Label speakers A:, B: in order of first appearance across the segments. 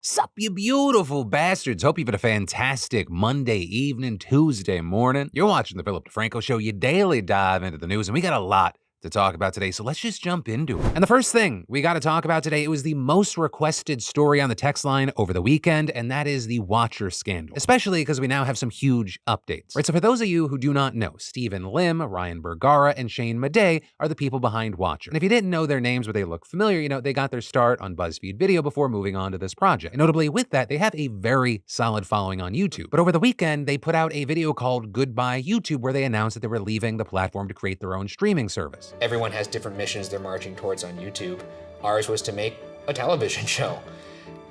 A: Sup, you beautiful bastards. Hope you've had a fantastic Monday evening, Tuesday morning. You're watching the Philip DeFranco Show, your daily dive into the news, and we got a lot to talk about today, so let's just jump into it. And the first thing we got to talk about today, it was the most requested story on the text line over the weekend, and that is the Watcher scandal, especially because we now have some huge updates. Right, so for those of you who do not know, Stephen Lim, Ryan Bergara, and Shane Madej are the people behind Watcher. And if you didn't know their names, but they look familiar, they got their start on BuzzFeed Video before moving on to this project. And notably with that, they have a very solid following on YouTube. But over the weekend, they put out a video called Goodbye YouTube, where they announced that they were leaving the platform to create their own streaming service.
B: Everyone has different missions they're marching towards on YouTube. Ours was to make a television show.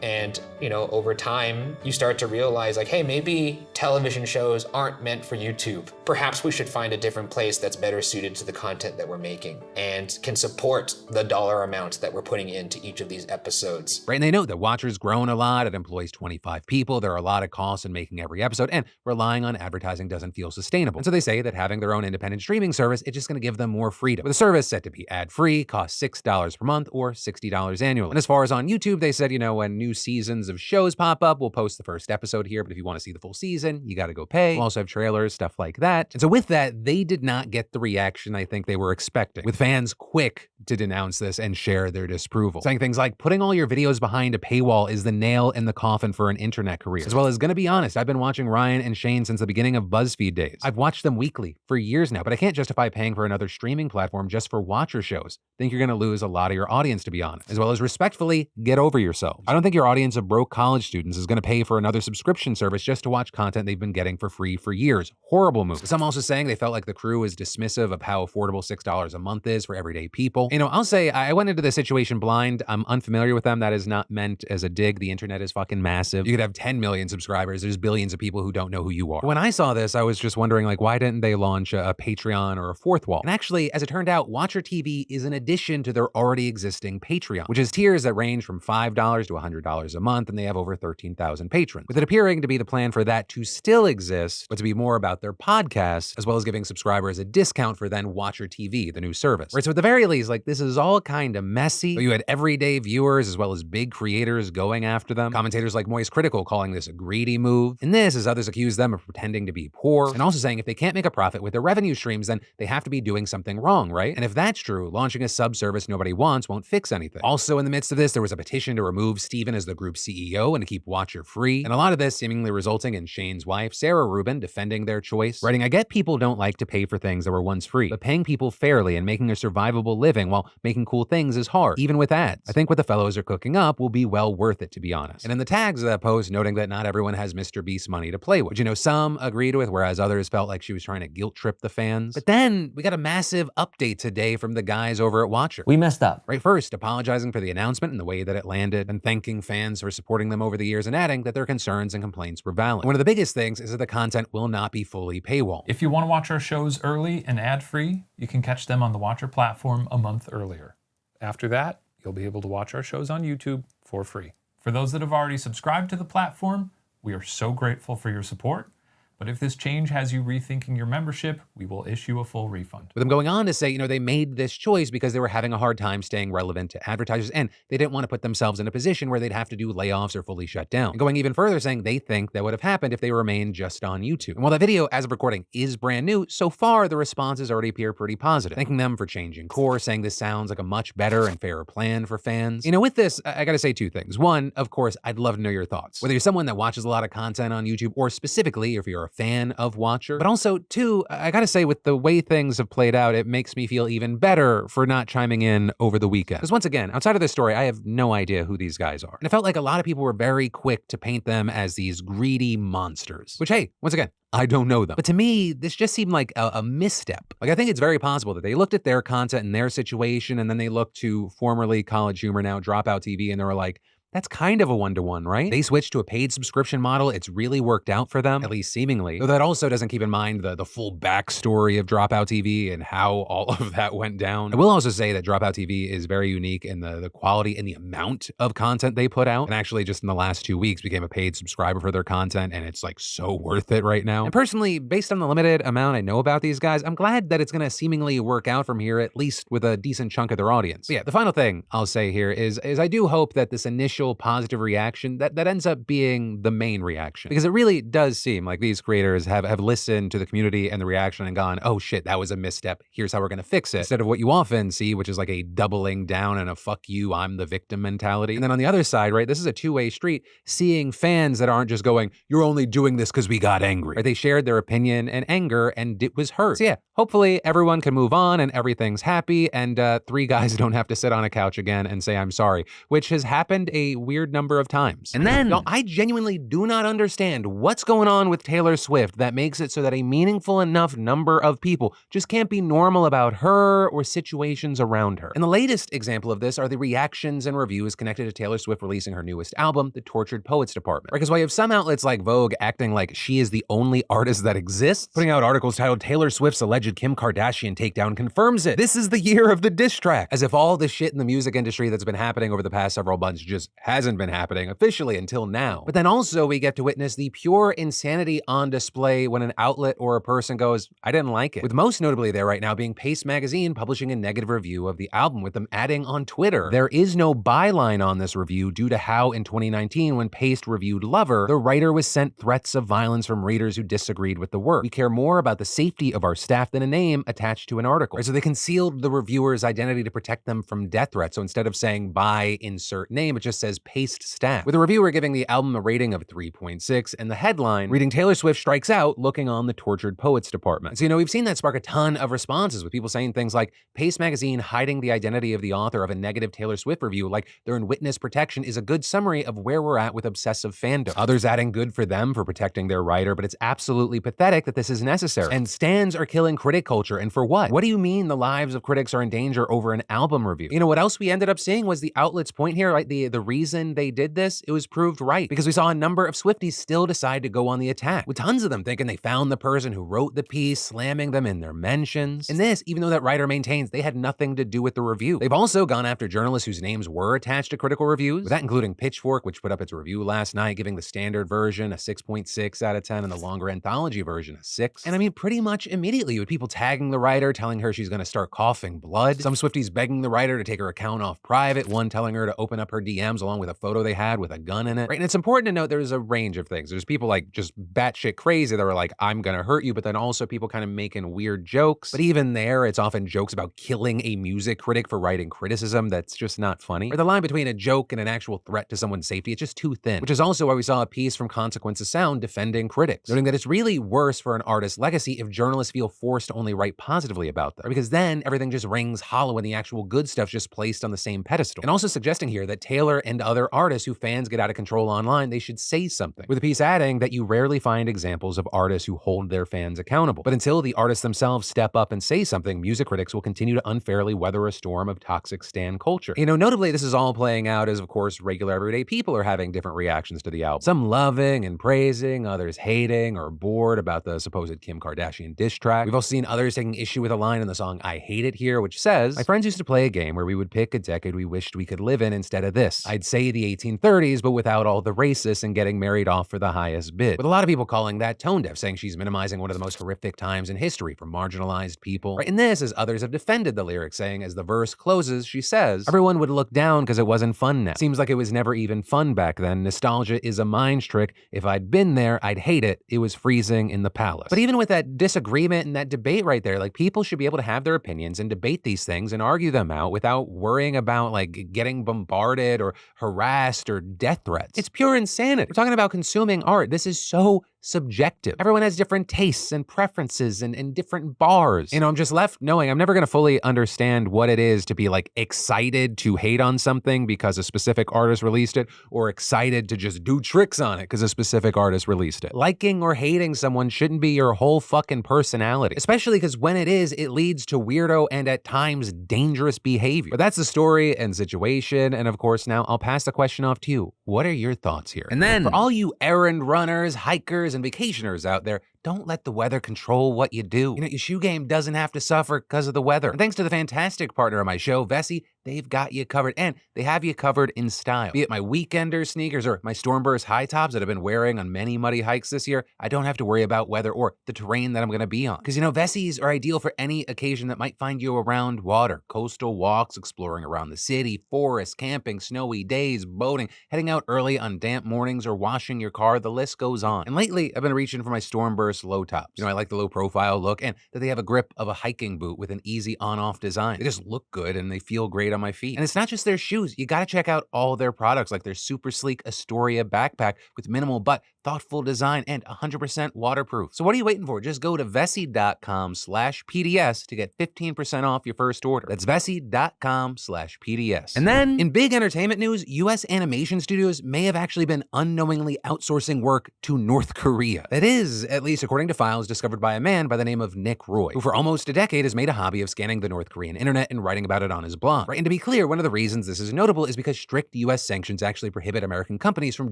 B: And, over time, you start to realize, hey, maybe television shows aren't meant for YouTube. Perhaps we should find a different place that's better suited to the content that we're making and can support the dollar amount that we're putting into each of these episodes.
A: Right, and they know that Watcher's grown a lot. It employs 25 people. There are a lot of costs in making every episode, and relying on advertising doesn't feel sustainable. And so they say that having their own independent streaming service, it's just going to give them more freedom. With a service set to be ad-free, costs $6 per month or $60 annually. And as far as on YouTube, they said, when new seasons of shows pop up, we'll post the first episode here, but if you want to see the full season, you got to go pay. We'll also have trailers, stuff like that. And so with that, they did not get the reaction I think they were expecting, with fans quick to denounce this and share their disapproval, saying things like, putting all your videos behind a paywall is the nail in the coffin for an internet career. As well as, gonna be honest, I've been watching Ryan and Shane since the beginning of BuzzFeed days. I've watched them weekly for years now, but I can't justify paying for another streaming platform just for Watcher shows. Think you're gonna lose a lot of your audience, to be honest. As well as, respectfully, get over yourself. I don't think your audience of broke college students is gonna pay for another subscription service just to watch content they've been getting for free for years. Horrible move. Some also saying they felt like the crew is dismissive of how affordable $6 a month is for everyday people. I'll say I went into this situation blind. I'm unfamiliar with them. That is not meant as a dig. The internet is fucking massive. You could have 10 million subscribers. There's billions of people who don't know who you are. When I saw this, I was just wondering, why didn't they launch a Patreon or a fourth wall? And actually, as it turned out, Watcher TV is an addition to their already existing Patreon, which is tiers that range from $5 to $100 a month, and they have over 13,000 patrons, with it appearing to be the plan for that to still exist, but to be more about their podcast, as well as giving subscribers a discount for then Watcher TV, the new service. Right, so at the very least, this is all kind of messy, but you had everyday viewers as well as big creators going after them. Commentators like Moist Critical calling this a greedy move. And this, as others accuse them of pretending to be poor, and also saying if they can't make a profit with their revenue streams, then they have to be doing something wrong, right? And if that's true, launching a sub-service nobody wants won't fix anything. Also, in the midst of this, there was a petition to remove Stephen as the group's CEO and to keep Watcher free, and a lot of this seemingly resulting in Shane's wife, Sarah Rubin, defending their choice, writing, I get people don't like to pay for things that were once free, but paying people fairly and making a survivable living while making cool things is hard, even with ads. I think what the fellows are cooking up will be well worth it, to be honest. And in the tags of that post, noting that not everyone has Mr. Beast's money to play with, which, some agreed with, whereas others felt like she was trying to guilt trip the fans. But then we got a massive update today from the guys over at Watcher.
C: We messed up.
A: Right, first, apologizing for the announcement and the way that it landed, and thanking fans for supporting them over the years, and adding that their concerns and complaints were valid. One of the biggest things is that the content will not be fully paywall.
D: If you want to watch our shows early and ad-free, you can catch them on the Watcher platform a month earlier. After that, you'll be able to watch our shows on YouTube for free. For those that have already subscribed to the platform, we are so grateful for your support. But if this change has you rethinking your membership, we will issue a full refund.
A: With them going on to say, they made this choice because they were having a hard time staying relevant to advertisers, and they didn't want to put themselves in a position where they'd have to do layoffs or fully shut down. And going even further, saying they think that would have happened if they remained just on YouTube. And while that video, as of recording, is brand new, so far the responses already appear pretty positive, thanking them for changing course, saying this sounds like a much better and fairer plan for fans. With this, I gotta say two things. One, of course, I'd love to know your thoughts. Whether you're someone that watches a lot of content on YouTube, or specifically if you're a fan of Watcher. But also, two, I gotta say, with the way things have played out, it makes me feel even better for not chiming in over the weekend. Because once again, outside of this story, I have no idea who these guys are. And it felt like a lot of people were very quick to paint them as these greedy monsters. Which, hey, once again, I don't know them. But to me, this just seemed like a misstep. I think it's very possible that they looked at their content and their situation, and then they looked to formerly College Humor, now Dropout TV, and they were like, That's kind of a one-to-one, right? They switched to a paid subscription model. It's really worked out for them, at least seemingly. Though that also doesn't keep in mind the full backstory of Dropout TV and how all of that went down. I will also say that Dropout TV is very unique in the quality and the amount of content they put out. And actually just in the last 2 weeks became a paid subscriber for their content, and it's like so worth it right now. And personally, based on the limited amount I know about these guys, I'm glad that it's gonna seemingly work out from here, at least with a decent chunk of their audience. But yeah, the final thing I'll say here is I do hope that this initial initial positive reaction that ends up being the main reaction. Because it really does seem like these creators have listened to the community and the reaction and gone, oh shit, that was a misstep. Here's how we're gonna fix it. Instead of what you often see, which is like a doubling down and a fuck you, I'm the victim mentality. And then on the other side, right, this is a two-way street, seeing fans that aren't just going, you're only doing this because we got angry. Right? They shared their opinion and anger and it was heard. So yeah, hopefully everyone can move on and everything's happy and three guys don't have to sit on a couch again and say I'm sorry, which has happened a weird number of times. And then, y'all, I genuinely do not understand what's going on with Taylor Swift that makes it so that a meaningful enough number of people just can't be normal about her or situations around her. And the latest example of this are the reactions and reviews connected to Taylor Swift releasing her newest album, The Tortured Poets Department. Because while you have some outlets like Vogue acting like she is the only artist that exists, putting out articles titled Taylor Swift's alleged Kim Kardashian takedown confirms it. This is the year of the diss track. As if all the shit in the music industry that's been happening over the past several months just hasn't been happening officially until now. But then also we get to witness the pure insanity on display when an outlet or a person goes, I didn't like it. With most notably there right now being Paste Magazine publishing a negative review of the album, with them adding on Twitter, there is no byline on this review due to how in 2019 when Paste reviewed Lover, the writer was sent threats of violence from readers who disagreed with the work. We care more about the safety of our staff than a name attached to an article. Right, so they concealed the reviewer's identity to protect them from death threats. So instead of saying by insert name, it just says Paste staff. With the reviewer giving the album a rating of 3.6 and the headline reading Taylor Swift strikes out looking on the Tortured Poets Department. So, we've seen that spark a ton of responses with people saying things like Paste Magazine hiding the identity of the author of a negative Taylor Swift review like they're in witness protection is a good summary of where we're at with obsessive fandom. Others adding good for them for protecting their writer, but it's absolutely pathetic that this is necessary. And stans are killing critic culture, and for what? What do you mean the lives of critics are in danger over an album review? What else we ended up seeing was the outlet's point here, right? The reason they did this, it was proved right. Because we saw a number of Swifties still decide to go on the attack, with tons of them thinking they found the person who wrote the piece, slamming them in their mentions. And this, even though that writer maintains they had nothing to do with the review. They've also gone after journalists whose names were attached to critical reviews, with that including Pitchfork, which put up its review last night, giving the standard version a 6.6 out of 10 and the longer anthology version a 6. And pretty much immediately with people tagging the writer, telling her she's gonna start coughing blood, some Swifties begging the writer to take her account off private, one telling her to open up her DMs along with a photo they had with a gun in it. Right? And it's important to note there's a range of things. There's people like just batshit crazy that are like, I'm gonna hurt you, but then also people kind of making weird jokes. But even there, it's often jokes about killing a music critic for writing criticism that's just not funny. Or the line between a joke and an actual threat to someone's safety, it's just too thin. Which is also why we saw a piece from Consequence of Sound defending critics, noting that it's really worse for an artist's legacy if journalists feel forced to only write positively about them. Because then everything just rings hollow and the actual good stuff's just placed on the same pedestal. And also suggesting here that Taylor and other artists who fans get out of control online, they should say something. With the piece adding that you rarely find examples of artists who hold their fans accountable. But until the artists themselves step up and say something, music critics will continue to unfairly weather a storm of toxic stan culture. Notably, this is all playing out as, of course, regular everyday people are having different reactions to the album. Some loving and praising, others hating or bored about the supposed Kim Kardashian diss track. We've also seen others taking issue with a line in the song I Hate It Here, which says, my friends used to play a game where we would pick a decade we wished we could live in instead of this. I'd say the 1830s, but without all the racists and getting married off for the highest bid. With a lot of people calling that tone deaf, saying she's minimizing one of the most horrific times in history for marginalized people. Right in this, as others have defended the lyrics, saying as the verse closes, she says, everyone would look down because it wasn't fun now. Seems like it was never even fun back then. Nostalgia is a mind trick. If I'd been there, I'd hate it. It was freezing in the palace. But even with that disagreement and that debate right there, like people should be able to have their opinions and debate these things and argue them out without worrying about like getting bombarded or harassed or death threats. It's pure insanity. We're talking about consuming art. This is so subjective. Everyone has different tastes and preferences and different bars. I'm just left knowing I'm never going to fully understand what it is to be like excited to hate on something because a specific artist released it, or excited to just do tricks on it because a specific artist released it. Liking or hating someone shouldn't be your whole fucking personality, especially because when it is, it leads to weirdo and at times dangerous behavior. But that's the story and situation. And of course, now I'll pass the question off to you. What are your thoughts here? And then for all you errand runners, hikers, and vacationers out there, don't let the weather control what you do. Your shoe game doesn't have to suffer because of the weather. And thanks to the fantastic partner of my show, Vessi, they've got you covered, and they have you covered in style. Be it my Weekender sneakers or my Stormburst high tops that I've been wearing on many muddy hikes this year, I don't have to worry about weather or the terrain that I'm going to be on. Because, Vessis are ideal for any occasion that might find you around water. Coastal walks, exploring around the city, forests, camping, snowy days, boating, heading out early on damp mornings, or washing your car, the list goes on. And lately, I've been reaching for my Stormburst low tops. I like the low profile look and that they have a grip of a hiking boot with an easy on-off design. They just look good and they feel great on my feet. And it's not just their shoes. You gotta check out all their products, like their super sleek Astoria backpack with minimal but thoughtful design and 100% waterproof. So what are you waiting for? Just go to Vessi.com/PDS to get 15% off your first order. That's Vessi.com/PDS. And then, in big entertainment news, US animation studios may have actually been unknowingly outsourcing work to North Korea. That is, at least according to files discovered by a man by the name of Nick Roy, who for almost a decade has made a hobby of scanning the North Korean internet and writing about it on his blog. Right? And to be clear, one of the reasons this is notable is because strict US sanctions actually prohibit American companies from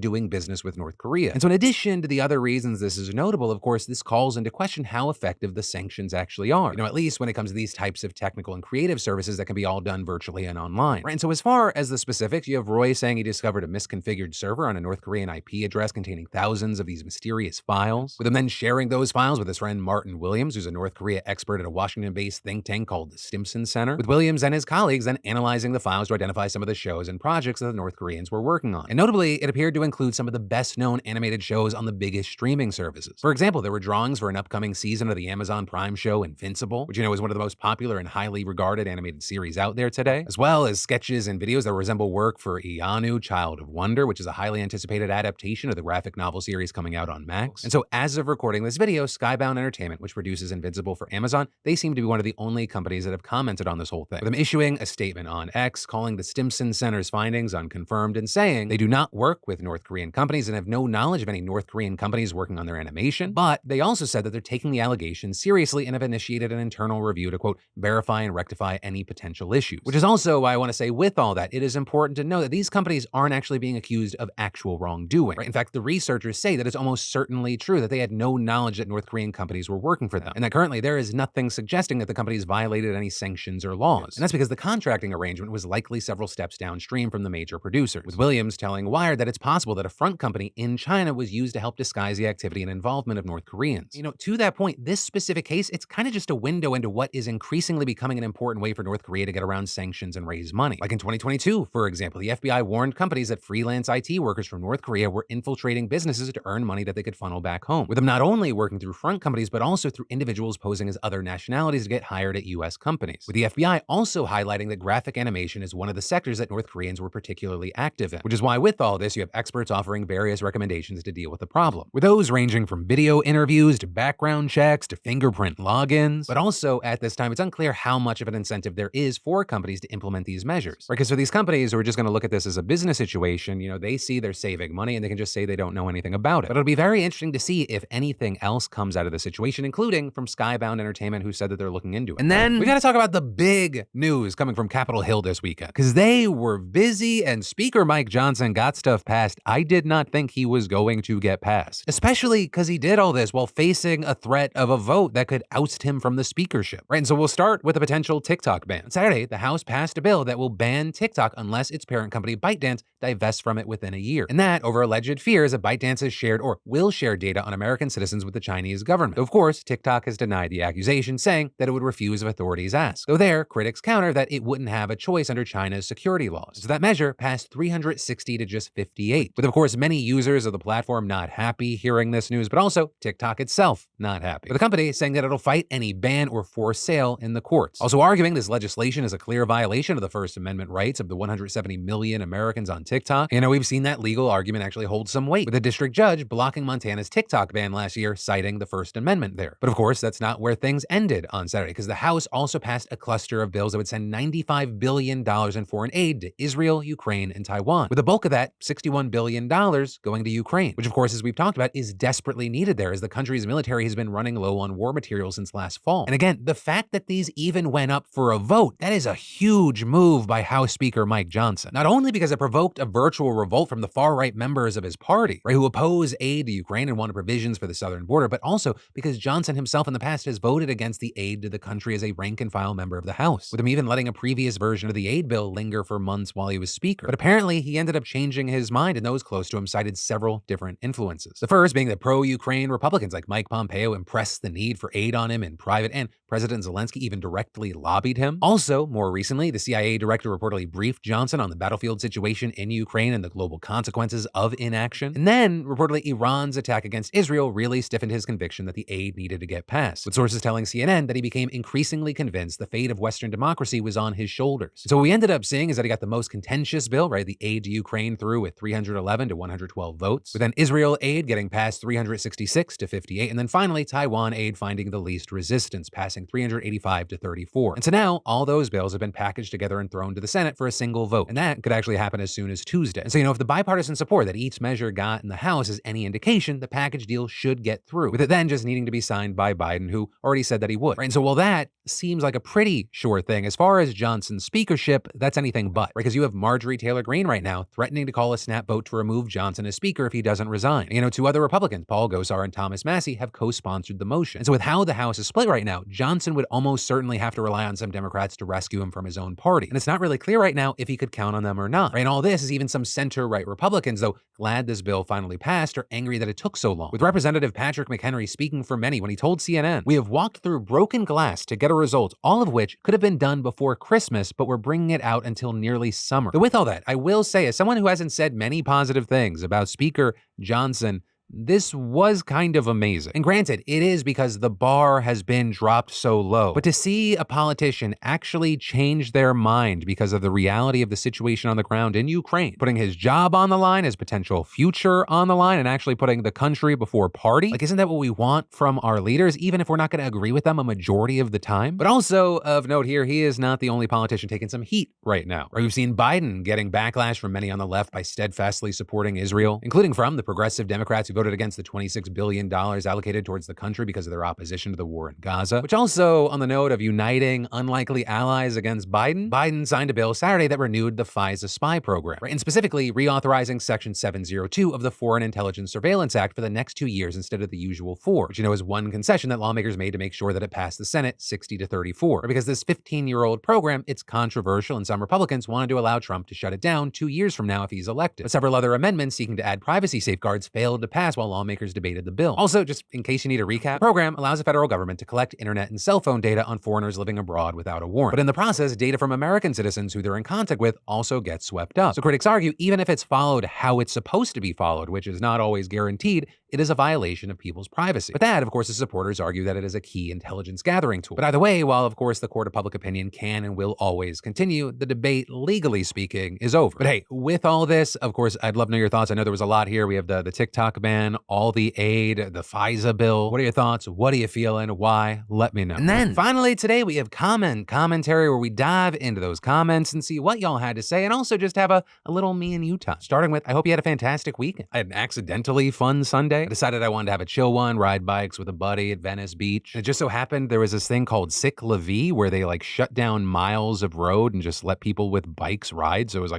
A: doing business with North Korea. And so in addition to the other reasons this is notable, of course, this calls into question how effective the sanctions actually are. At least when it comes to these types of technical and creative services that can be all done virtually and online. Right? And so as far as the specifics, you have Roy saying he discovered a misconfigured server on a North Korean IP address containing thousands of these mysterious files, with him then sharing those files with his friend Martin Williams, who's a North Korea expert at a Washington-based think tank called the Stimson Center, with Williams and his colleagues then analyzing the files to identify some of the shows and projects that the North Koreans were working on. And notably, it appeared to include some of the best-known animated shows on the biggest streaming services. For example, there were drawings for an upcoming season of the Amazon Prime show Invincible, which is one of the most popular and highly regarded animated series out there today, as well as sketches and videos that resemble work for Ianu, Child of Wonder, which is a highly anticipated adaptation of the graphic novel series coming out on Max. And so as of recording this video, Skybound Entertainment, which produces Invincible for Amazon, they seem to be one of the only companies that have commented on this whole thing, with them issuing a statement on X calling the Stimson Center's findings unconfirmed and saying they do not work with North Korean companies and have no knowledge of any North Korean companies working on their animation, but they also said that they're taking the allegations seriously and have initiated an internal review to, quote, verify and rectify any potential issues. Which is also why I want to say, with all that, it is important to know that these companies aren't actually being accused of actual wrongdoing. Right? In fact, the researchers say that it's almost certainly true that they had no knowledge that North Korean companies were working for them, and that currently there is nothing suggesting that the companies violated any sanctions or laws. And that's because the contracting arrangement was likely several steps downstream from the major producers, with Williams telling Wired that it's possible that a front company in China was used to help disguise the activity and involvement of North Koreans. To that point, this specific case, it's kind of just a window into what is increasingly becoming an important way for North Korea to get around sanctions and raise money. Like in 2022, for example, the FBI warned companies that freelance IT workers from North Korea were infiltrating businesses to earn money that they could funnel back home, with them not only working through front companies, but also through individuals posing as other nationalities to get hired at US companies, with the FBI also highlighting that graphic animation is one of the sectors that North Koreans were particularly active in, which is why with all this, you have experts offering various recommendations to deal with the problem, with those ranging from video interviews to background checks to fingerprint logins. But also at this time, it's unclear how much of an incentive there is for companies to implement these measures. Right? Because for these companies who are just going to look at this as a business situation, they see they're saving money and they can just say they don't know anything about it. But it'll be very interesting to see if anything else comes out of the situation, including from Skybound Entertainment, who said that they're looking into it. And then we got to talk about the big news coming from Capitol Hill this weekend, because they were busy and Speaker Mike Johnson got stuff passed I did not think he was going to get passed, especially because he did all this while facing a threat of a vote that could oust him from the speakership. Right, and so we'll start with a potential TikTok ban. On Saturday, the House passed a bill that will ban TikTok unless its parent company ByteDance divests from it within a year. And that over alleged fears that ByteDance has shared or will share data on American citizens with the Chinese government. Though, of course, TikTok has denied the accusation, saying that it would refuse if authorities ask. Though there, critics counter that it wouldn't have a choice under China's security laws. So that measure passed 360 to just 58. With, of course, many users of the platform not happy hearing this news, but also TikTok itself not happy. With the company saying that it'll fight any ban or forced sale in the courts. Also arguing this legislation is a clear violation of the First Amendment rights of the 170 million Americans on TikTok. We've seen that legal argument actually hold some weight, with a district judge blocking Montana's TikTok ban last year, citing the First Amendment there. But of course, that's not where things ended on Saturday, because the House also passed a cluster of bills that would send $95 billion in foreign aid to Israel, Ukraine, and Taiwan, with the bulk of that, $61 billion, going to Ukraine, which of course, as we've talked about, is desperately needed there, as the country's military has been running low on war materials since last fall. And again, the fact that these even went up for a vote, that is a huge move by House Speaker Mike Johnson. Not only because it provoked a virtual revolt from the far-right members of his party, right, who oppose aid to Ukraine and wanted provisions for the southern border, but also because Johnson himself in the past has voted against the aid to the country as a rank-and-file member of the House, with him even letting a previous version of the aid bill linger for months while he was speaker. But apparently, he ended up changing his mind, and those close to him cited several different influences. The first being that pro-Ukraine Republicans like Mike Pompeo impressed the need for aid on him in private, and President Zelensky even directly lobbied him. Also, more recently, the CIA director reportedly briefed Johnson on the battlefield situation in Ukraine and the global consequences of inaction. And then, reportedly, Iran's attack against Israel really stiffened his conviction that the aid needed to get passed, with sources telling CNN that he became increasingly convinced the fate of Western democracy was on his shoulders. So what we ended up seeing is that he got the most contentious bill, right, the aid to Ukraine through with 311 to 112 votes, with then Israel aid getting passed 366 to 58, and then finally Taiwan aid finding the least resistance, passing 385 to 34. And so now, all those bills have been packaged together and thrown to the Senate for a single vote, and that could actually happen as soon as Tuesday. And so, if the bipartisan support that each measure got in the House is any indication, the package deal should get through, with it then just needing to be signed by Biden, who already said that he would. Right? And so while that seems like a pretty sure thing, as far as Johnson's speakership, that's anything but. Because you have Marjorie Taylor Greene right now threatening to call a snap vote to remove Johnson as speaker if he doesn't resign. And, two other Republicans, Paul Gosar and Thomas Massie, have co-sponsored the motion. And so with how the House is split right now, Johnson would almost certainly have to rely on some Democrats to rescue him from his own party. And it's not really clear right now if he could count on them or not. Right? And all this is even some center-right Republicans, though glad this bill finally passed, are angry that it took so long. With Representative Patrick McHenry speaking for many when he told CNN, "We have walked through broken glass to get a result, all of which could have been done before Christmas, but we're bringing it out until nearly summer." But with all that, I will say, as someone who hasn't said many positive things about Speaker Johnson, this was kind of amazing. And granted, it is because the bar has been dropped so low. But to see a politician actually change their mind because of the reality of the situation on the ground in Ukraine, putting his job on the line, his potential future on the line, and actually putting the country before party, isn't that what we want from our leaders, even if we're not going to agree with them a majority of the time? But also, of note here, he is not the only politician taking some heat right now. We've seen Biden getting backlash from many on the left by steadfastly supporting Israel, including from the progressive Democrats who voted against the $26 billion allocated towards the country because of their opposition to the war in Gaza. Which also, on the note of uniting unlikely allies against Biden, Biden signed a bill Saturday that renewed the FISA spy program, right? And specifically reauthorizing Section 702 of the Foreign Intelligence Surveillance Act for the next 2 years instead of the usual 4, which is one concession that lawmakers made to make sure that it passed the Senate 60 to 34. Because this 15-year-old program, it's controversial, and some Republicans wanted to allow Trump to shut it down 2 years from now if he's elected. But several other amendments seeking to add privacy safeguards failed to pass while lawmakers debated the bill. Also, just in case you need a recap, the program allows the federal government to collect internet and cell phone data on foreigners living abroad without a warrant. But in the process, data from American citizens who they're in contact with also gets swept up. So critics argue, even if it's followed how it's supposed to be followed, which is not always guaranteed, it is a violation of people's privacy. But that, of course, the supporters argue that it is a key intelligence gathering tool. But either way, while of course the court of public opinion can and will always continue, the debate, legally speaking, is over. But hey, with all this, of course, I'd love to know your thoughts. I know there was a lot here. We have the TikTok ban, all the aid, the FISA bill. What are your thoughts? What are you feeling? Why? Let me know. And then finally today, we have commentary where we dive into those comments and see what y'all had to say, and also just have a little me and you time. Starting with, I hope you had a fantastic weekend. I had an accidentally fun Sunday. I decided I wanted to have a chill one, ride bikes with a buddy at Venice Beach. And it just so happened there was this thing called Sick La Vie where they shut down miles of road and just let people with bikes ride. So it was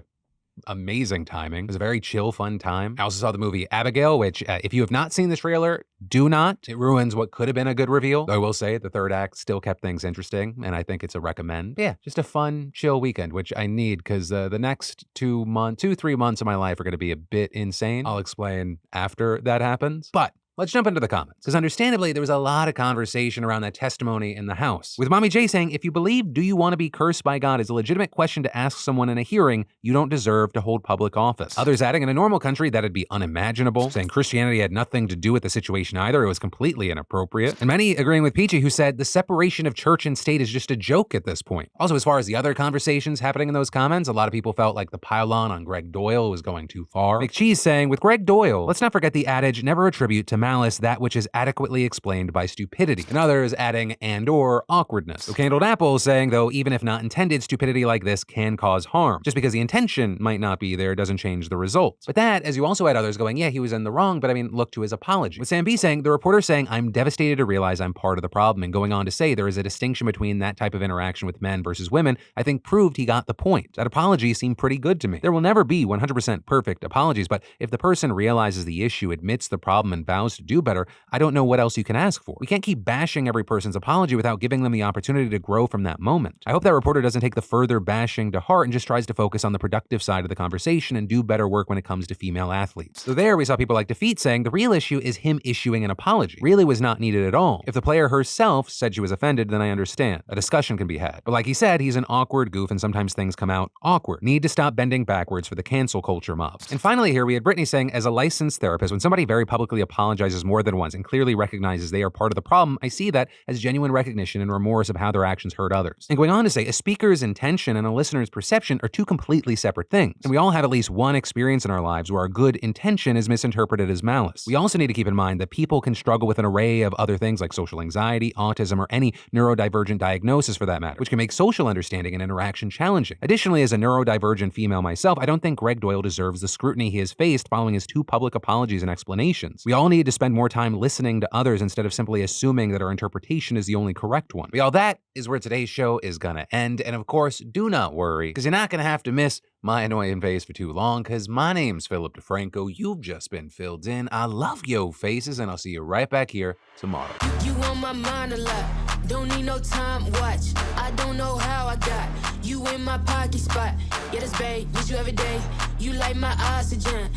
A: amazing timing. It was a very chill, fun time. I also saw the movie Abigail, which if you have not seen the trailer, do not. It ruins what could have been a good reveal. Though I will say the third act still kept things interesting, and I think it's a recommend. But yeah, just a fun, chill weekend, which I need because the next 3 months of my life are going to be a bit insane. I'll explain after that happens. But let's jump into the comments, because understandably, there was a lot of conversation around that testimony in the House. With Mommy J saying, if you believe "do you want to be cursed by God" is a legitimate question to ask someone in a hearing, you don't deserve to hold public office. Others adding, in a normal country, that'd be unimaginable, saying Christianity had nothing to do with the situation either, it was completely inappropriate. And many agreeing with Peachy, who said the separation of church and state is just a joke at this point. Also, as far as the other conversations happening in those comments, a lot of people felt like the pile-on on Greg Doyle was going too far. McCheese saying, with Greg Doyle, let's not forget the adage, never attribute to malice that which is adequately explained by stupidity. And others adding and/or awkwardness. So Candled Apple saying, though, even if not intended, stupidity like this can cause harm. Just because the intention might not be there doesn't change the results. But that, as you also had others going, yeah, he was in the wrong, but look to his apology. With Sam B saying, the reporter saying, I'm devastated to realize I'm part of the problem, and going on to say there is a distinction between that type of interaction with men versus women, I think proved he got the point. That apology seemed pretty good to me. There will never be 100% perfect apologies, but if the person realizes the issue, admits the problem, and vows to do better, I don't know what else you can ask for. We can't keep bashing every person's apology without giving them the opportunity to grow from that moment. I hope that reporter doesn't take the further bashing to heart and just tries to focus on the productive side of the conversation and do better work when it comes to female athletes. So there we saw people like Defeat saying the real issue is him issuing an apology. Really was not needed at all. If the player herself said she was offended, then I understand. A discussion can be had. But like he said, he's an awkward goof and sometimes things come out awkward. Need to stop bending backwards for the cancel culture mobs. And finally here we had Brittany saying, as a licensed therapist, when somebody very publicly apologizes more than once and clearly recognizes they are part of the problem, I see that as genuine recognition and remorse of how their actions hurt others. And going on to say, a speaker's intention and a listener's perception are two completely separate things. And we all have at least one experience in our lives where our good intention is misinterpreted as malice. We also need to keep in mind that people can struggle with an array of other things like social anxiety, autism, or any neurodivergent diagnosis for that matter, which can make social understanding and interaction challenging. Additionally, as a neurodivergent female myself, I don't think Greg Doyle deserves the scrutiny he has faced following his 2 public apologies and explanations. We all need to spend more time listening to others instead of simply assuming that our interpretation is the only correct one. But y'all, that is where today's show is gonna end. And of course, do not worry, because you're not gonna have to miss my annoying face for too long, because my name's Philip DeFranco. You've just been filled in. I love yo faces, and I'll see you right back here tomorrow.
C: You on my mind a lot. Don't need no time watch. I don't know how I got you in my pocket spot. Yeah, that's babe, miss you every day. You like my oxygen.